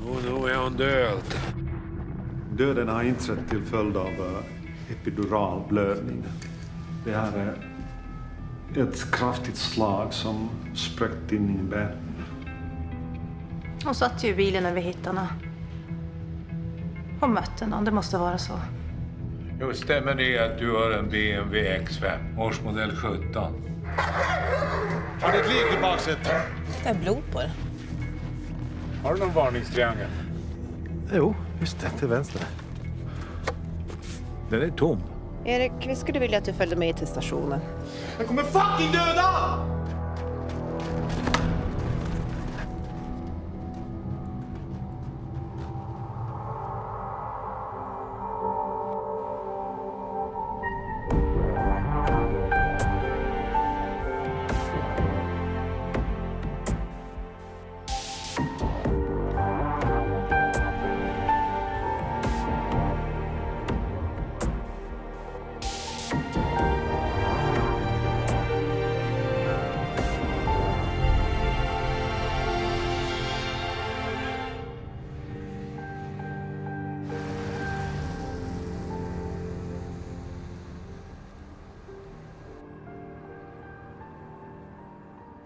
Nu är hon död. Döden har inträtt till följd av epidural blödning. Det här är ett kraftigt slag som spräckt in i benet. Hon satt ju i bilen när vi hittade henne. Hon mötte någon, det måste vara så. Jo, stämmer det att du har en BMW X5, årsmodell 17? Har du ett lik i baksätet? Det är blod på det. Har du någon varningstriangel? Jo, just det, till vänster. Den är tom. Erik, vi skulle vilja att du följde med till stationen. Den kommer fucking döda!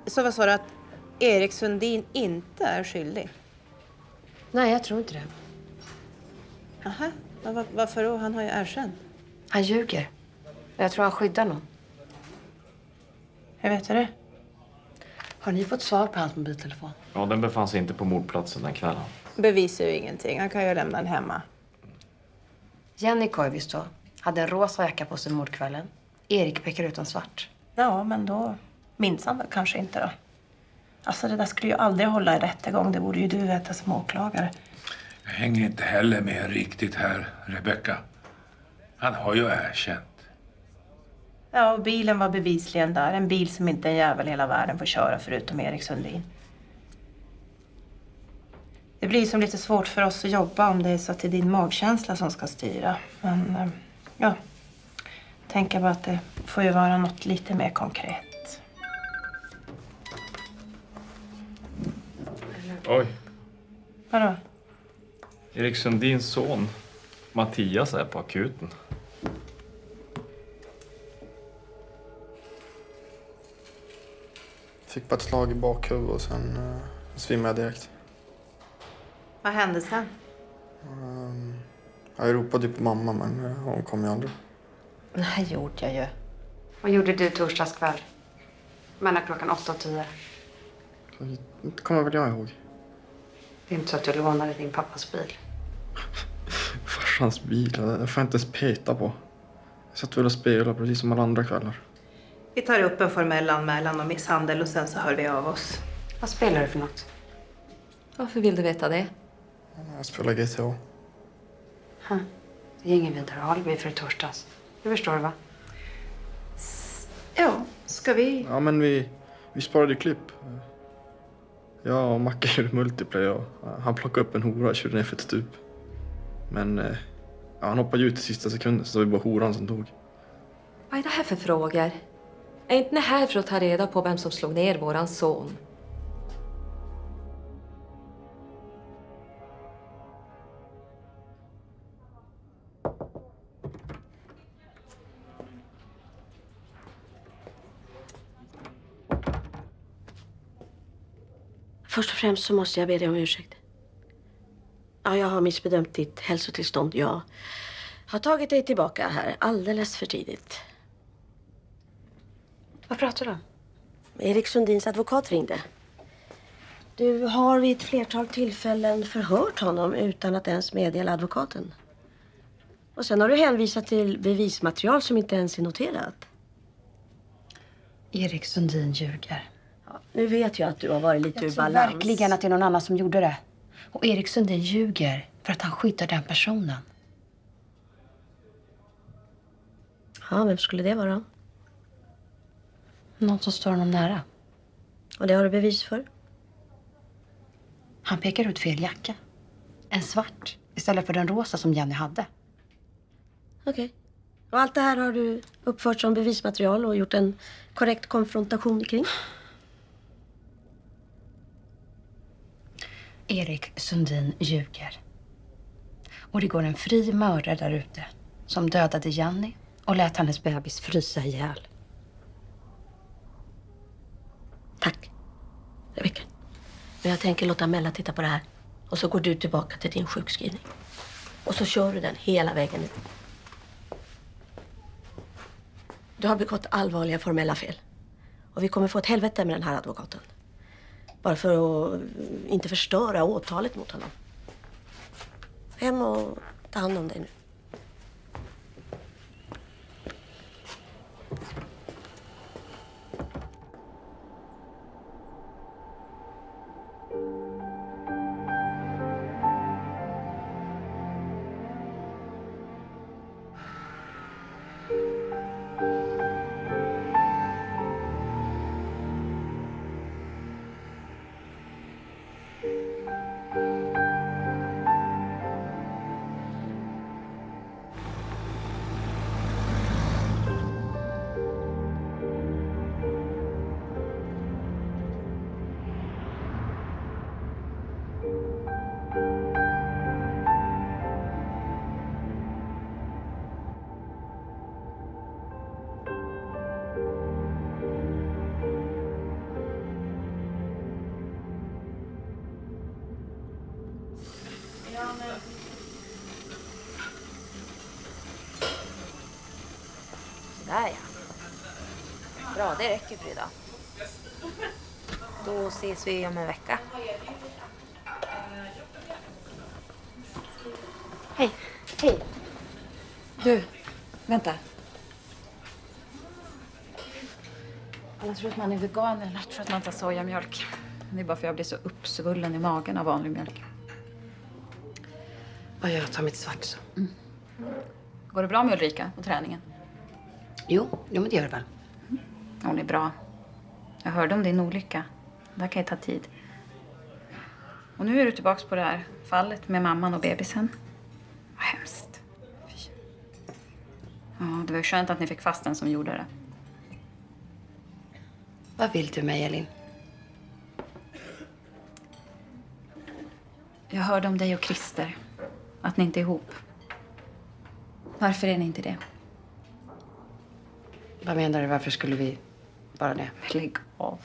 Så vad sa du, att Erik Sundin inte är skyldig? Nej, jag tror inte det. Aha, men varför då? Han har ju erkänt. Han ljuger. Jag tror han skyddar någon. Hur vet du det? Har ni fått svar på hans mobiltelefon? Ja, den befann sig inte på mordplatsen den kvällen. Bevisar ju ingenting. Han kan ju lämna den hemma. Jenny Koivisto hade en rosa jacka på sig mordkvällen. Erik pekar ut en svart. Ja, men då minns han väl kanske inte då. Alltså det där skulle ju aldrig hålla i rättegång. Det borde ju du veta som åklagare. Jag hänger inte heller med riktigt här, Rebecca. Han har ju erkänt. Ja, och bilen var bevisligen där. En bil som inte en jävel i hela världen får köra förutom Erik Sundin. Det blir som lite svårt för oss att jobba om det är så att det är din magkänsla som ska styra. Men ja, tänker bara att det får ju vara något lite mer konkret. Oj. Vadå? Erik Sundins son, Mattias, är på akuten. Fick bara ett slag i bakhuvudet och sen svimmade jag direkt. Vad hände sen? Jag ropade ju på mamma, men hon kom ju aldrig. Det gjorde jag ju. Vad gjorde du torsdagskväll? Mellan klockan 8 och 10. Det kommer väl jag ihåg. Det är inte så att du lånade din pappas bil. Farsans bil, det får jag inte ens peta på. Jag satt väl och spelade precis som alla andra kvällar. Vi tar upp en formell anmälan om misshandel och sen så hör vi av oss. Vad spelar du för något? Varför vill du veta det? Jag spelar GTA. Det är ingen vidare alibi för torsdags. Det förstår du, va? Ja, ska vi? Ja, men vi sparade klipp. Jag och Macke gjorde multiplayer och han plockade upp en hora och körde ner för ett stup. Men han hoppade ut i sista sekunden så det var bara horan som dog. Vad är det här för frågor? Är inte ni här för att ta reda på vem som slog ner våran son? Först och främst så måste jag be dig om ursäkt. Ja, jag har missbedömt ditt hälsotillstånd. Jag har tagit dig tillbaka här alldeles för tidigt. Vad pratar du om? Erik Sundins advokat ringde. Du har vid ett flertal tillfällen förhört honom utan att ens meddela advokaten. Och sen har du hänvisat till bevismaterial som inte ens är noterat. Erik Sundin ljuger. Ja, nu vet jag att du har varit lite ur balans. Verkligen att det är någon annan som gjorde det. Och Erik Sundin ljuger för att han skyddar den personen. Ja, vem skulle det vara? Någon som står honom nära. Och det har du bevis för? Han pekar ut fel jacka. En svart istället för den rosa som Jenny hade. Okej. Och allt det här har du uppfört som bevismaterial och gjort en korrekt konfrontation kring? Erik Sundin ljuger. Och det går en fri mördare där ute som dödade Jenny och lät hennes bebis frysa ihjäl. Tack, Rebecka. Men jag tänker låta Mella titta på det här. Och så går du tillbaka till din sjukskrivning. Och så kör du den hela vägen ut. Du har begått allvarliga formella fel. Och vi kommer få ett helvete med den här advokaten. Bara för att inte förstöra åtalet mot honom. Hem och ta hand om dig nu. Där ja. Bra, det räcker för idag. Då ses vi om en vecka. Hej. Hej. Du, vänta. Alla tror att man är vegan eller för att man tar sojamjölk. Det är bara för att jag blir så uppsvullen i magen av vanlig mjölk. Och jag tar mitt svart så. Går det bra med Ulrika och träningen? Jo, men det gör det väl. Hon är bra. Jag hörde om din olycka. Det här kan ju ta tid. Och nu är du tillbaka på det här fallet med mamman och bebisen. Vad hemskt. Fy. Ja, det var ju skönt att ni fick fast den som gjorde det. Vad vill du mig, Elin? Jag hörde om dig och Christer. Att ni inte är ihop. Varför är ni inte det? Vad menar du? Varför skulle vi vara det? Lägg av.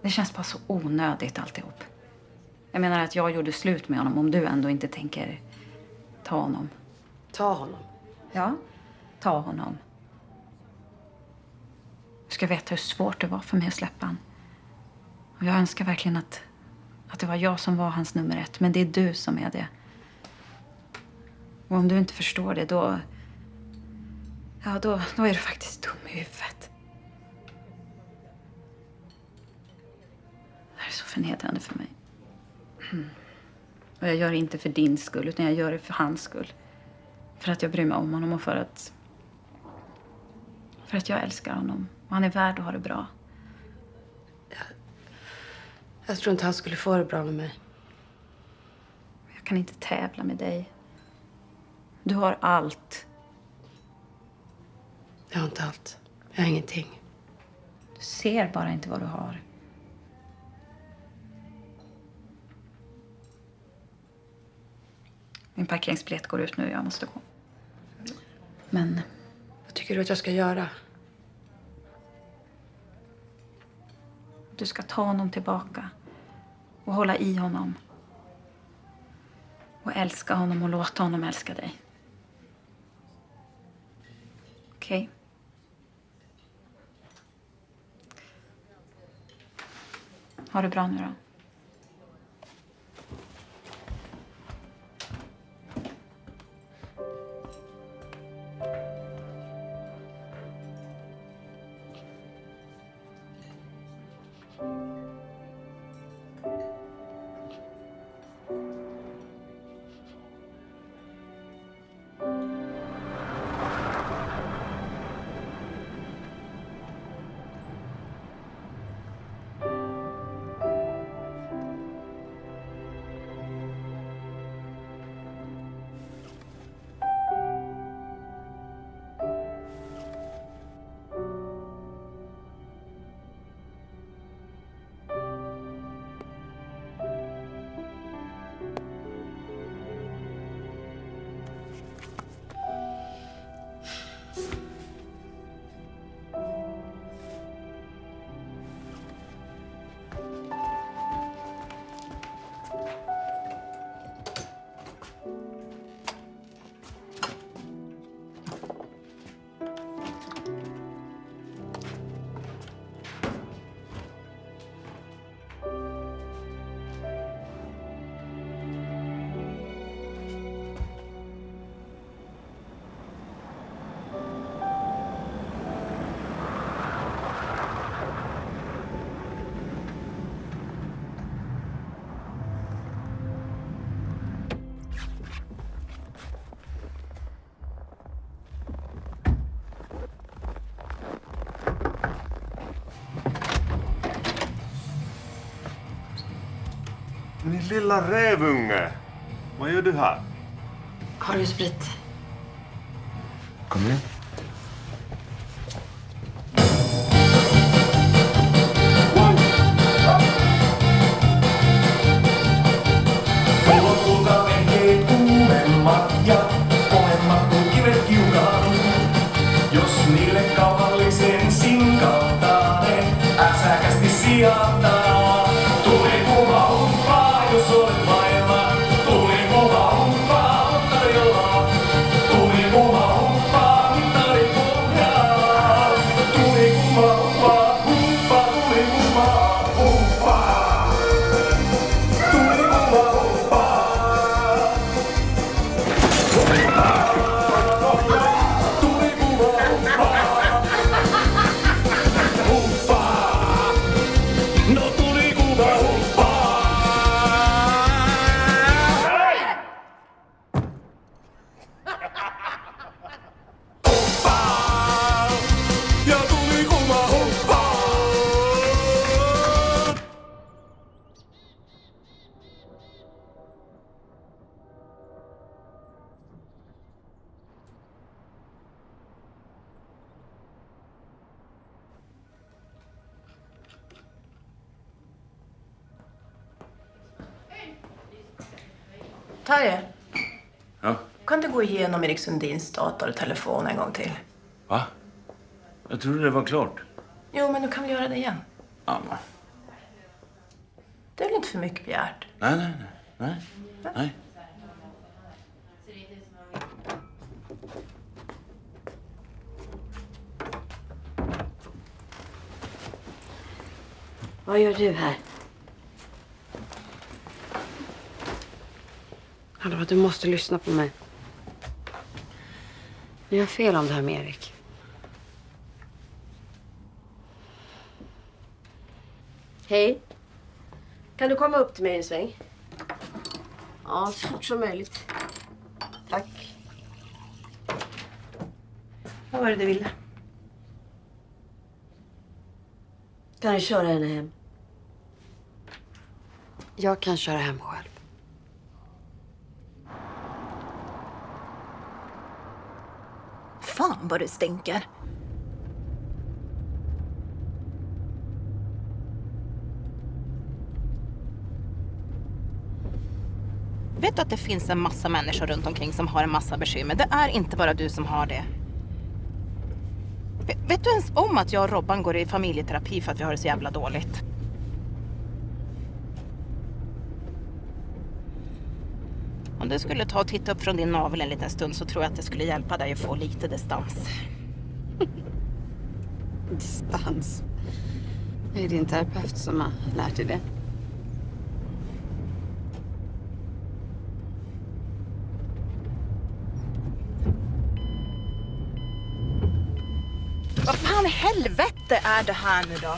Det känns bara så onödigt alltihop. Jag menar att jag gjorde slut med honom om du ändå inte tänker ta honom. Ta honom. Ja, ta honom. Du ska veta hur svårt det var för mig att släppa han. Och jag önskar verkligen att det var jag som var hans nummer 1. Men det är du som är det. Och om du inte förstår det, då... Ja, då är du faktiskt dum i huvudet. Det här är så förnedrande för mig. Och jag gör det inte för din skull, utan jag gör det för hans skull. För att jag bryr mig om honom och för att jag älskar honom. Och han är värd att ha det bra. Jag tror inte han skulle få det bra med mig. Jag kan inte tävla med dig. Du har allt. Jag har inte allt. Jag har ingenting. Du ser bara inte vad du har. Min parkeringsbiljett går ut nu. Jag måste gå. Men Vad tycker du att jag ska göra? du ska ta honom tillbaka. Och hålla i honom. Och älska honom och låta honom älska dig. Okej? Ha det bra nu då. Min lilla rävunge. Vad gör du här? Har du sprit? Kom igen. Jos niille kauhallisen sinkaltaa ne äsäkästi sijoittaa. Tuli kuva humppaa, jos olet vailla. Tuli kuva humppaa, on tarjolla. Tuli kuva humppaa, mittari pohjaa. Tuli kuva humppaa, humppaa, tuli kuva humppaa. Tuli kuva humppaa. Tarje, Ja? kan du gå igenom Erik Sundins dator och telefon en gång till? Va? Jag trodde det var klart. Jo, men du kan väl göra det igen? Ja, men. Det är väl inte för mycket begärt? Nej. Vad gör du här? Hallå, du måste lyssna på mig. Du gör fel om det här med Erik. Hej. Kan du komma upp till mig en sväng? Ja, så fort som möjligt. Tack. Vad var det du ville? Kan du köra henne hem? Jag kan köra hem själv. Fan vad det stinker. Vet du att det finns en massa människor runt omkring som har en massa bekymmer? Det är inte bara du som har det. Vet du ens om att jag och Robban går i familjeterapi för att vi har det så jävla dåligt? Om du skulle ta och titta upp från din navel en liten stund så tror jag att det skulle hjälpa dig att få lite distans. Distans? Det är din terapeut som har lärt dig det. Vad fan i helvete är det här nu då?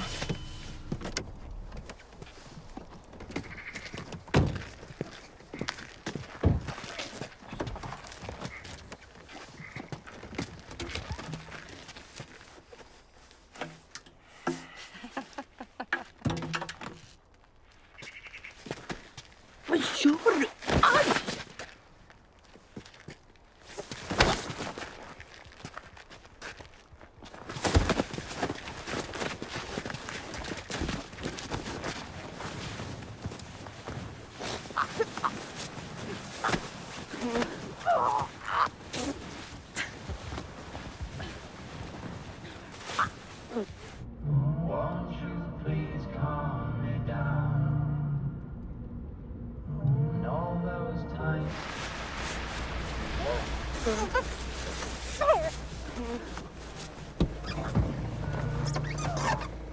Vad gör du? Aj!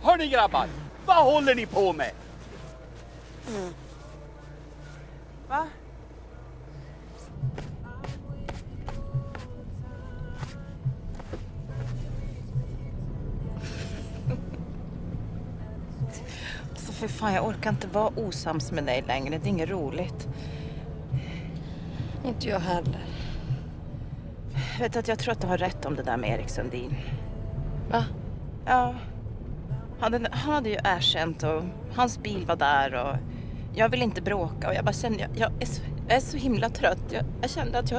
Hörni grabbar, vad håller ni på med? Va? Alltså för fan, jag orkar inte vara osams med dig längre. Det är inget roligt. Inte jag heller. Vet du att jag tror att du har rätt om det där med Erik Sundin. Va? Ja. Han hade ju erkänt och hans bil var där och jag vill inte bråka och jag bara kände, jag är så himla trött. Jag kände att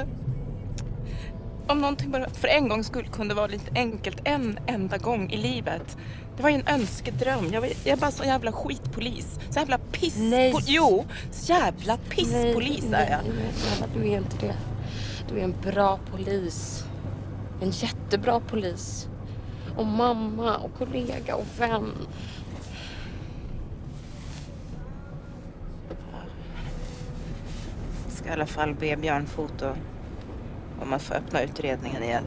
om någonting bara för en gångs skull kunde vara lite enkelt en enda gång i livet. Det var ju en önskedröm. Jag är bara så jävla skitpolis. Så jävla så jävla pisspolis är jag. Nej, du är inte det. Du är en bra polis. En jättebra polis. Och mamma och kollega och vän. Jag ska i alla fall be Björn Foto om att få öppna utredningen igen.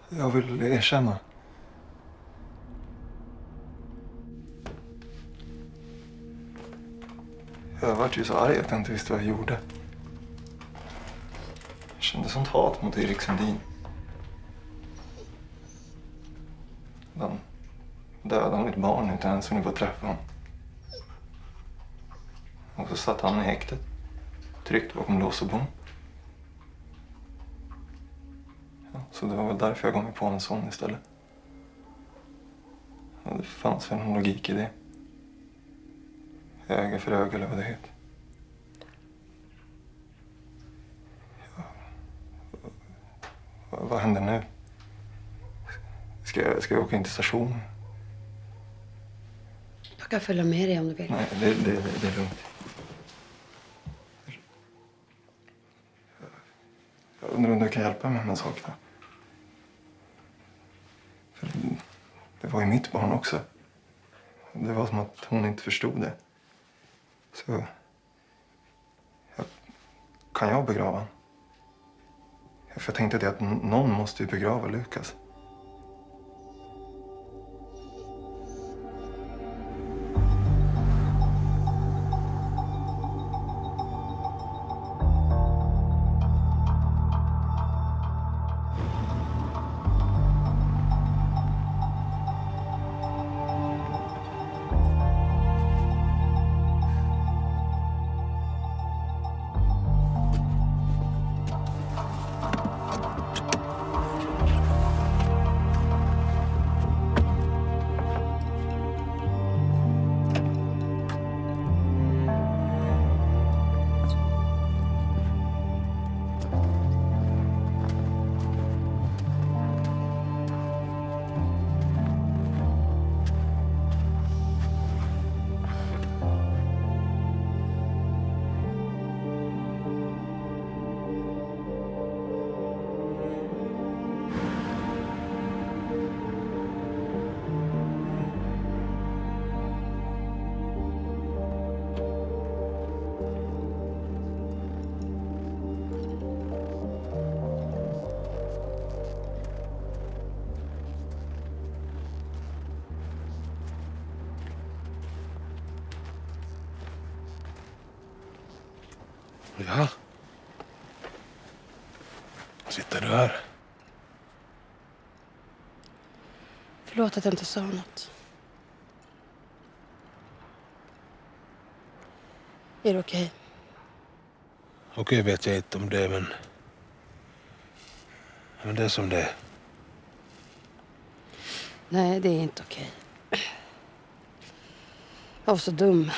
Jag vill erkänna. Jag var ju så arg att jag inte visste vad jag gjorde. Jag kände sånt hat mot Erik Sundin. Han dödade mitt barn utan ens hunnit få träffa honom. Och så satt han i häktet, tryckt bakom lås och bom. Ja, så det var väl därför jag gav mig på en sån istället. Ja, det fanns väl någon logik i det. Öga för öga eller vad det heter. Ja. Vad händer nu? Ska jag åka in till stationen? Jag kan följa med dig om du vill. Nej, det är lugnt. Jag undrar om du kan hjälpa mig med en sak då. För det var ju mitt barn också. Det var som att hon inte förstod det. Så... Kan jag begrava honom? För jag tänkte det att någon måste ju begrava Lukas. Ja. Sitter du här? Förlåt att jag inte sa något. Är det okej? Okej vet jag inte om det, men det är som det är. Nej, det är inte okej. Jag var så dum.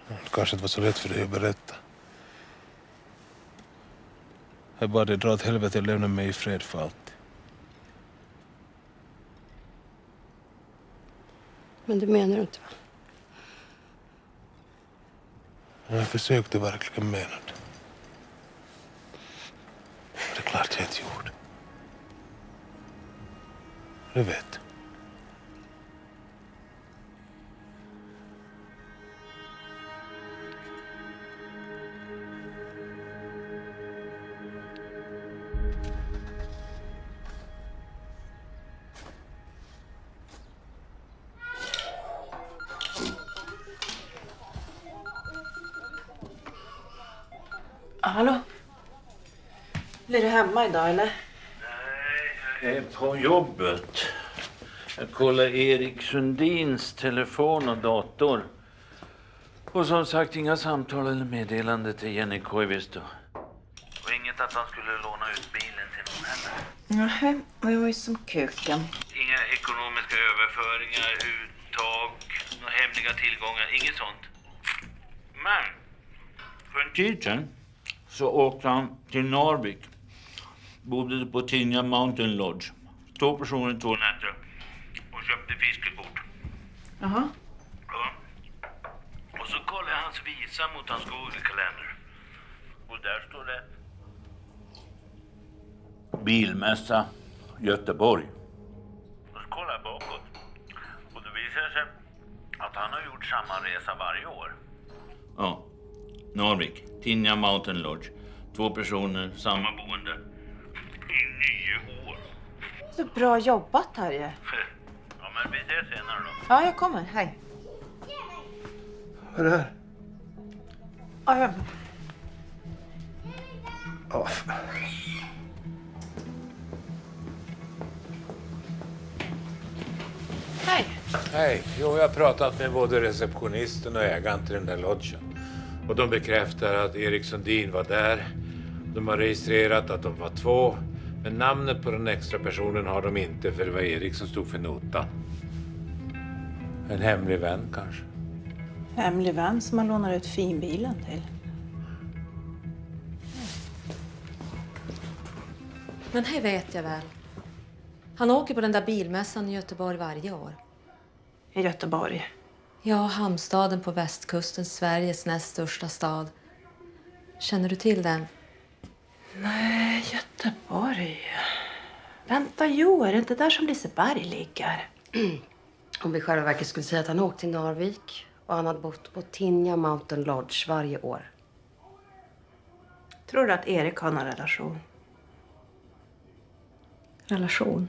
Det kanske inte var så lätt för dig att berätta. Jag bad dig dra åt helvete och lämna mig i fred för alltid. Men det menar du inte, va? Jag försökte verkligen mena det. Det är klart jag inte gjorde. Det vet du. Hallå? Blir du hemma idag eller? Jag är på jobbet. Jag kollar Erik Sundins telefon och dator. Och som sagt, inga samtal eller meddelande till Jenny Koivisto. Och inget att han skulle låna ut bilen till någon heller. Nej, det var ju som kuken. Inga ekonomiska överföringar, uttag, några hemliga tillgångar, inget sånt. Men för en tid sedan så åkte han till Narvik. Bodde på Tinja Mountain Lodge. 2 personer, 2 nätter. Och köpte fiskekort. Jaha. Ja. Och så kollade jag hans visa mot hans Google-kalender. Och där står det Bilmässa Göteborg. Och så kollar jag bakåt. Och då visar det sig att han har gjort samma resa varje år. Ja. Narvik, Tinja Mountain Lodge. 2 personer, samma boende. I 9 år. Så bra jobbat här ju. Ja, men vi ses senare då. Ja, jag kommer. Hej. Vad är det här? Ja, jag... Hej. Hej. Jo, jag har pratat med både receptionisten och ägaren till den där lodgen. Och de bekräftar att Erik Sundin var där. De har registrerat att de var 2. Men namnet på den extra personen har de inte, för det var Erik som stod för notan. En hemlig vän kanske. Hemlig vän som man lånar ut finbilen till. Men här vet jag väl. Han åker på den där bilmässan i Göteborg varje år. I Göteborg? Ja, hamnstaden på västkusten, Sveriges näst största stad. Känner du till den? Nej, Göteborg. Vänta, jo, är det inte där som Liseberg ligger? Om vi i själva verket skulle säga att han åkte till Narvik och han hade bott på Tinja Mountain Lodge varje år. Tror du att Erik har någon relation? Relation?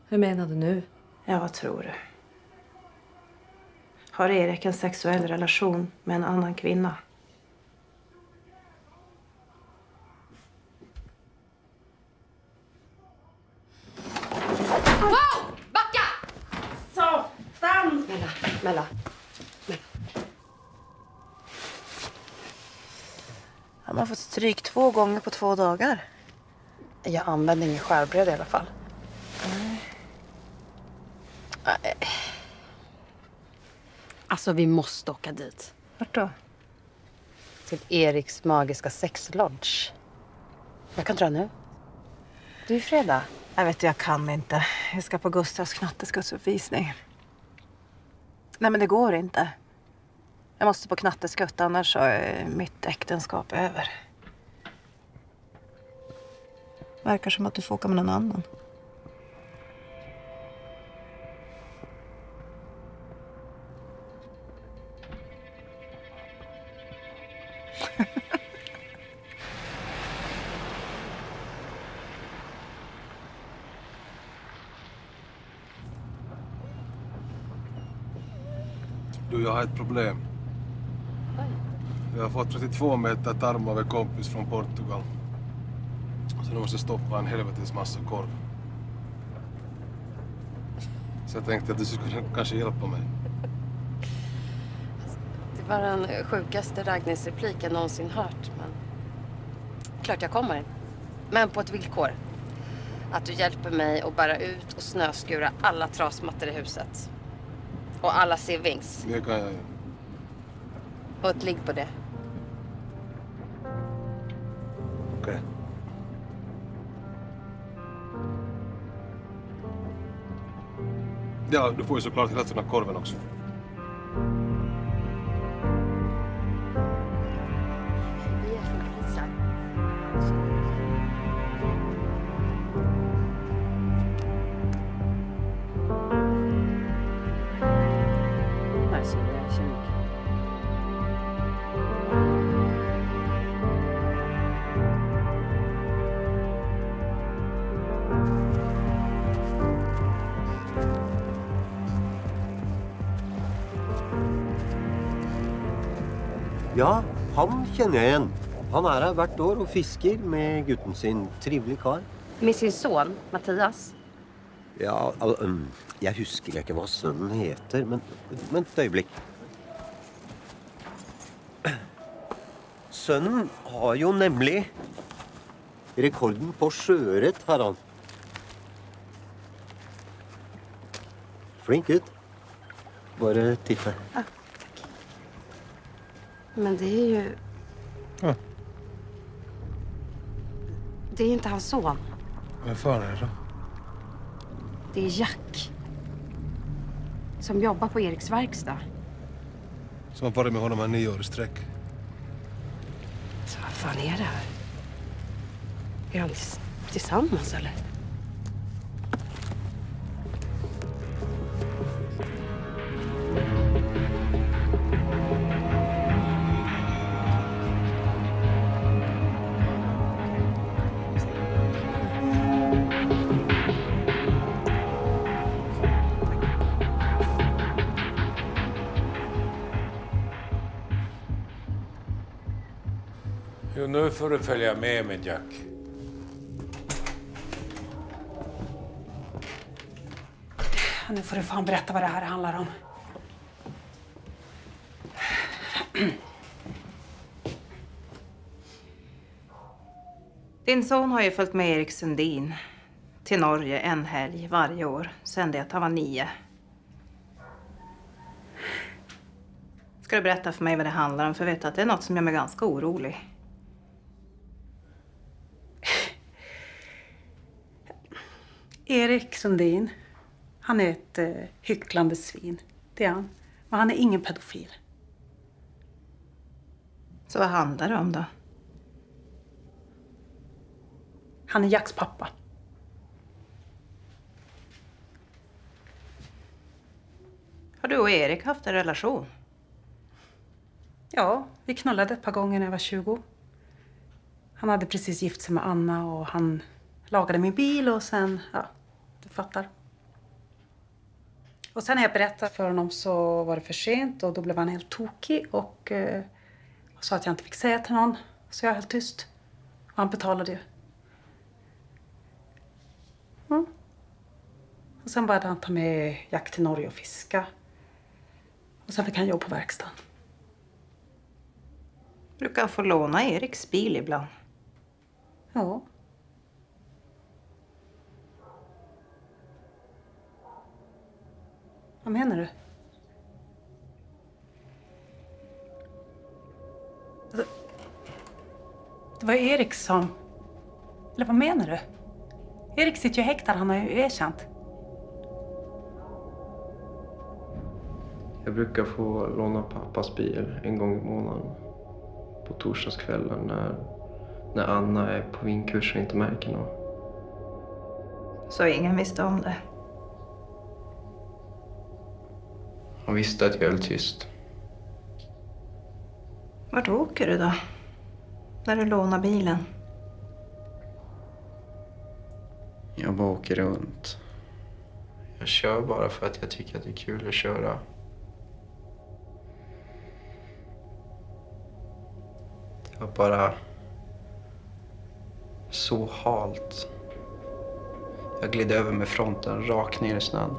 Hur menar du nu? Ja, vad tror du? Har Erik en sexuell relation med en annan kvinna? Wow! Backa! Satan! Mella. Han har fått stryk 2 gånger på 2 dagar. Jag använder ingen skärbräd i alla fall. Alltså, vi måste åka dit. Vart då? Till Eriks magiska sexlodge. Jag kan dra nu. Det är ju fredag. Jag vet, jag kan inte. Jag ska på Gustavs knatteskutsuppvisning. Nej, men det går inte. Jag måste på knatteskutt, annars så är mitt äktenskap över. Verkar som att du får åka med någon annan. Du, jag har ett problem. Jag har fått 32 meter tarm av en kompis från Portugal. Så nu måste jag stoppa en helvetes massa korv. Så jag tänkte att du skulle kanske hjälpa mig. Det var den sjukaste raggningsreplik jag någonsin hört. Men klart jag kommer. Men på ett villkor. Att du hjälper mig att bära ut och snöskura alla trasmattor i huset. Och alla savings. Det kan jag göra. Och ett ligg på det. Okej. Ja, du får ju såklart resten av korven också. Vi är från Pisa. Här ser du, jag känner. Ja, han känner jag igen. Han är här hvert år och fiskar med gutten sin. Trivlig kar. Med sin son, Mattias. Ja, jag husker inte vad sonen heter, men ett ögonblick. Sonen har ju nämligen rekorden på sjörätt, har han. Flink ut. Bara titta. Ah, tack. Men det är ju... Ja. Det är inte hans son. Vem fan är det då? Det är Jack. Som jobbar på Eriks verkstad. Som har varit med honom här 9 år i sträck. Så vad fan är det här? Är de tillsammans eller? Jo, nu får du följa med mig, Jack. Nu får du fan berätta vad det här handlar om. Din son har ju följt med Erik Sundin till Norge en helg varje år sedan det att han var 9. Ska du berätta för mig vad det handlar om? För jag vet att det är något som gör mig ganska orolig. Erik Sundin, han är ett hycklande svin. Det är han. Men han är ingen pedofil. Så vad handlar det om då? Han är Jacks pappa. Har du och Erik haft en relation? Ja, vi knullade ett par gånger när jag var 20. Han hade precis gift sig med Anna och han lagade min bil och sen, ja, du fattar. Och sen när jag berättade för honom så var det för sent och då blev han helt tokig och sa att jag inte fick säga till någon. Så jag höll tyst. Och han betalade ju. Mm. Och sen började han ta med Jack till Norge och fiska. Och sen fick han jobb på verkstaden. Brukar få låna Eriks bil ibland. Ja. Vad menar du? Alltså, det var Erik som... Eller vad menar du? Erik sitter ju häktad, han har ju erkänt. Jag brukar få låna pappas bil en gång i månaden. På torsdagskvällen när Anna är på vinkurs och inte märker något. Så ingen visste om det? Han visste att jag höll tyst. Vart åker du då? När du lånar bilen? Jag bara åker runt. Jag kör bara för att jag tycker att det är kul att köra. Det var bara så halt. Jag gled över med fronten rakt ner i snön.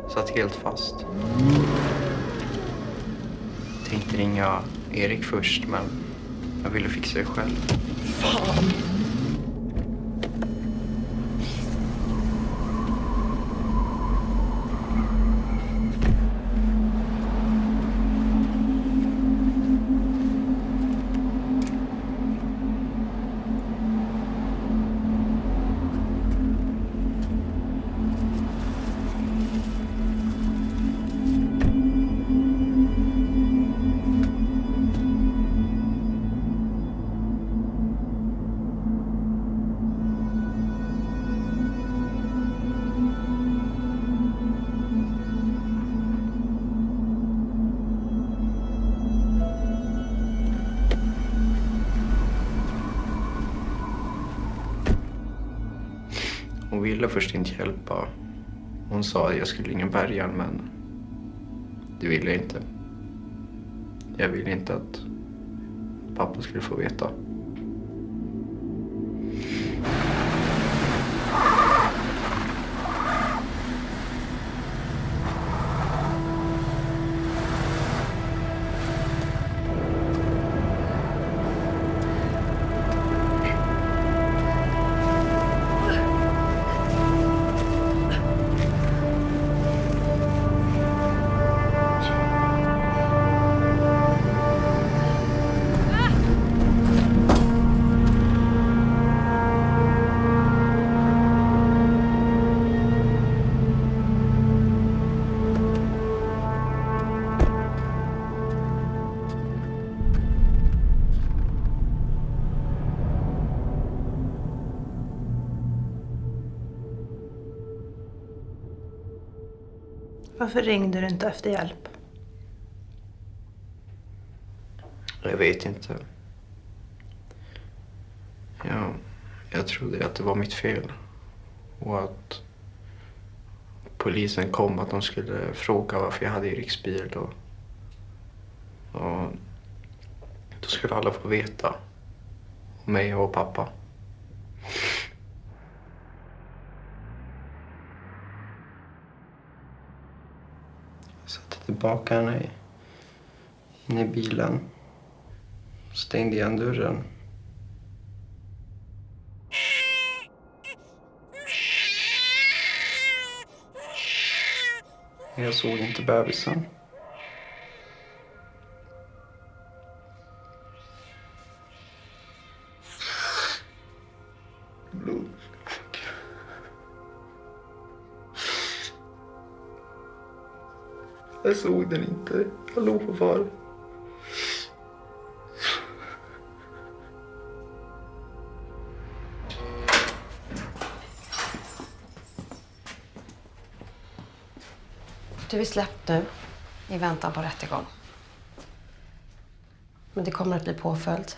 Satt helt fast. Tänkte ringa Erik först, men jag ville fixa det själv. Fan! Hon ville först inte hjälpa. Hon sa att jag skulle ringa bärgaren, men det ville jag inte. Jag ville inte att pappa skulle få veta. Varför ringde du inte efter hjälp? Jag vet inte. Jag trodde att det var mitt fel. Och att polisen kom, att de skulle fråga varför jag hade Eriks bil. Och då skulle alla få veta. Om mig och pappa. Jag satte tillbaka henne inne i bilen. Stängde igen dörren. Jag såg inte bebisen. Blod. Jag såg den inte. Jag låg på var. Du är släppt nu i väntan på rättegång. Men det kommer att bli påföljd.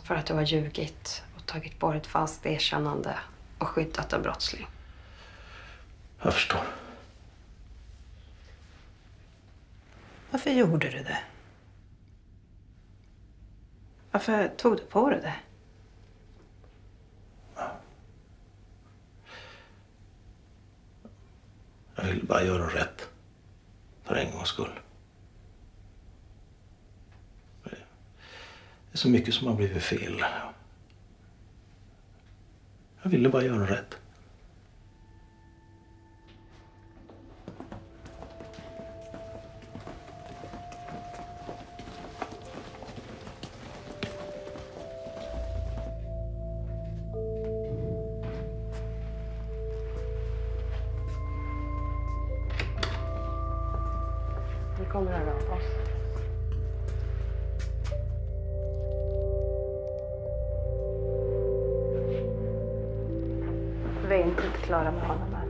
För att du har ljugit och tagit på ett falskt erkännande och skyddat en brottsling. Jag förstår. Varför gjorde du det? Varför tog du på dig det? Jag ville bara göra rätt. För en gångs skull. Det är så mycket som har blivit fel. Jag ville bara göra rätt. Vi kommer att röra oss. Vi är inte klara med honom än.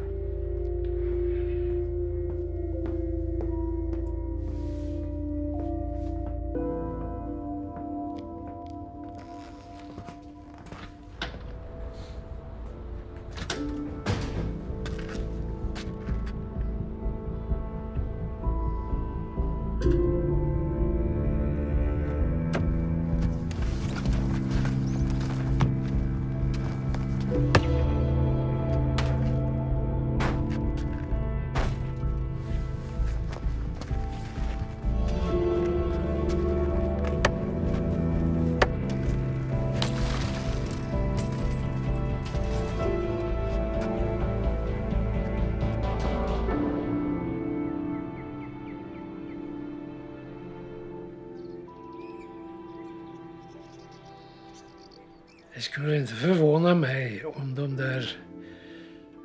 Det skulle inte förvåna mig om de där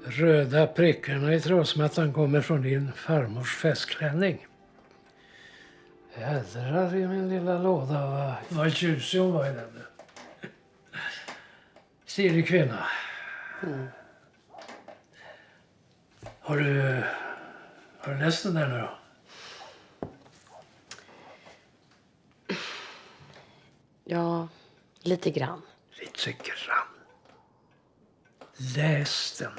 röda prickarna i trasmattan kommer från din farmors festklänning. Jädrar i min lilla låda, vad tjusig hon var i den. Stilig kvinna. Mm. Har du läst den där nu då? Ja, lite grann. Lite grann. Läs den.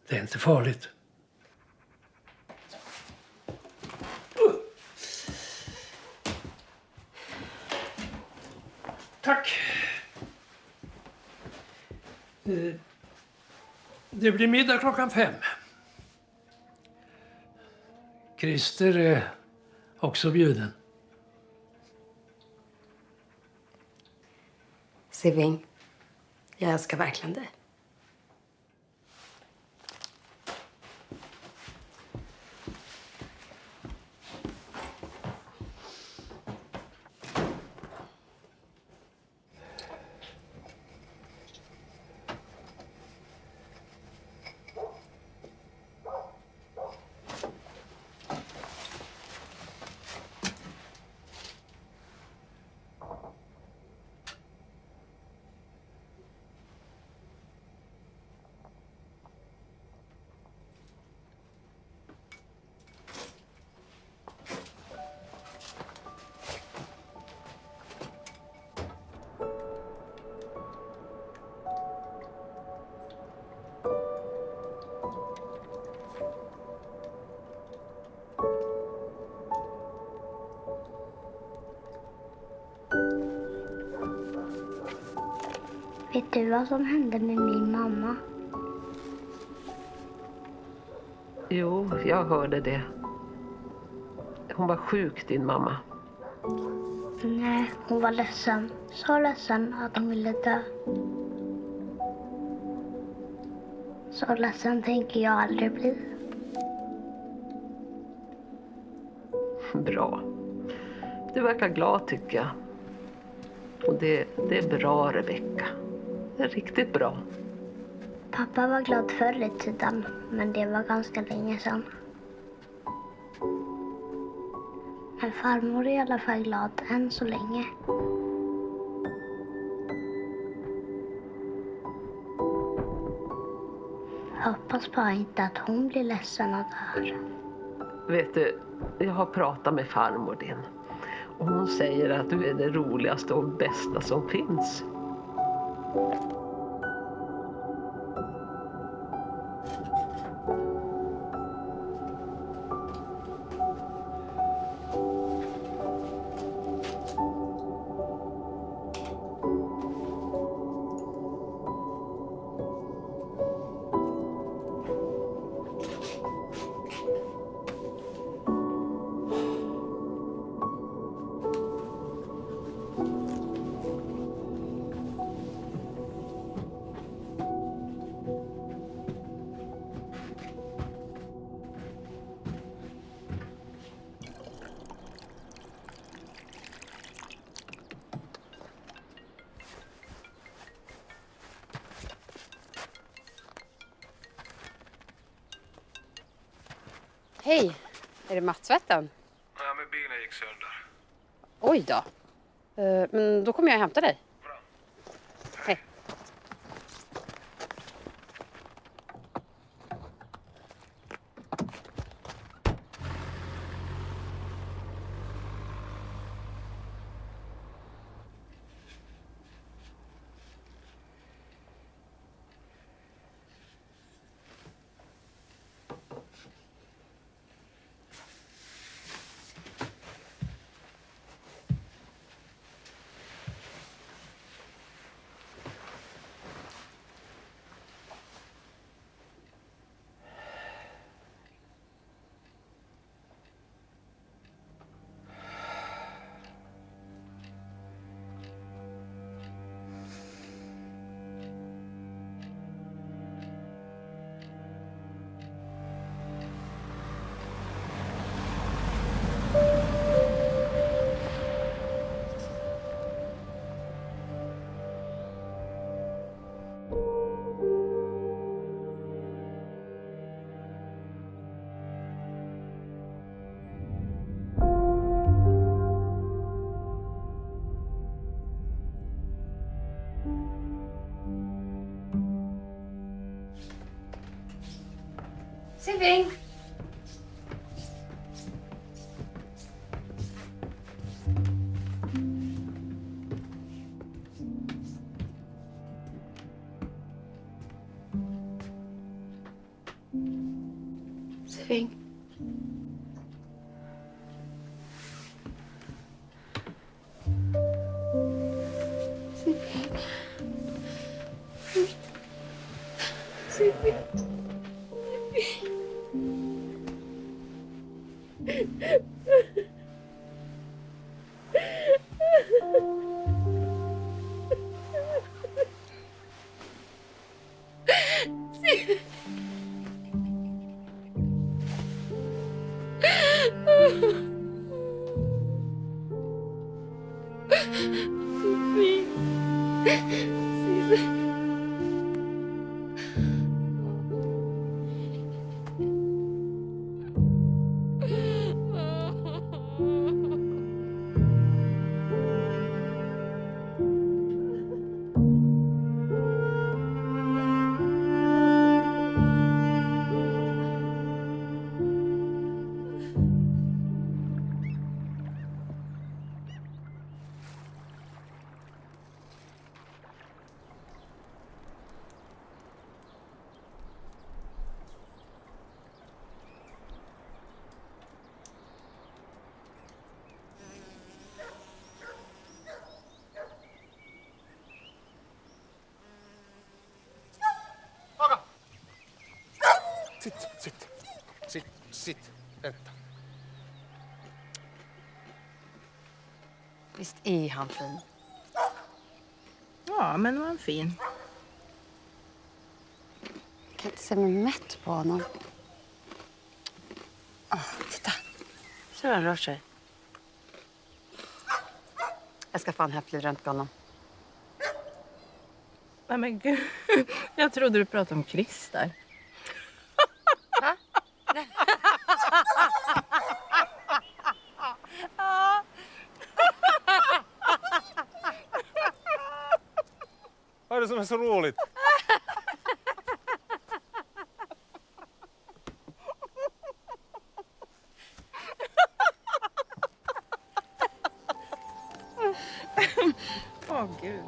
Det är inte farligt. Tack. Det blir middag 5:00. Christer är också bjuden. Siving, jag älskar verkligen dig. Vet du vad som hände med min mamma? Jo, jag hörde det. Hon var sjuk, din mamma. Nej, hon var ledsen. Så ledsen att hon ville dö. Så ledsen tänker jag aldrig bli. Bra. Du verkar glad, tycker jag. Och det är bra, Rebecka. Det är riktigt bra. Pappa var glad förr i tiden, men det var ganska länge sedan. Men farmor är i alla fall glad än så länge. Jag hoppas bara inte att hon blir ledsen att höra. Vet du, jag har pratat med farmor din. Och hon säger att du är det roligaste och bästa som finns. Hej, är det mattvätten? Ja, men bilen gick sönder. Oj då. Men då kommer jag hämta dig. Bra. Hej. Siving! Siving. Sitt. Vänta. Visst är han fin? Ja, men var han fin. Jag kan inte se mig mätt på honom. Titta. Så han rör sig. Jag ska fan höftlivräntga honom. Nej men gud, jag trodde du pratade om Chris där. Vad är det som är så roligt? Åh gud.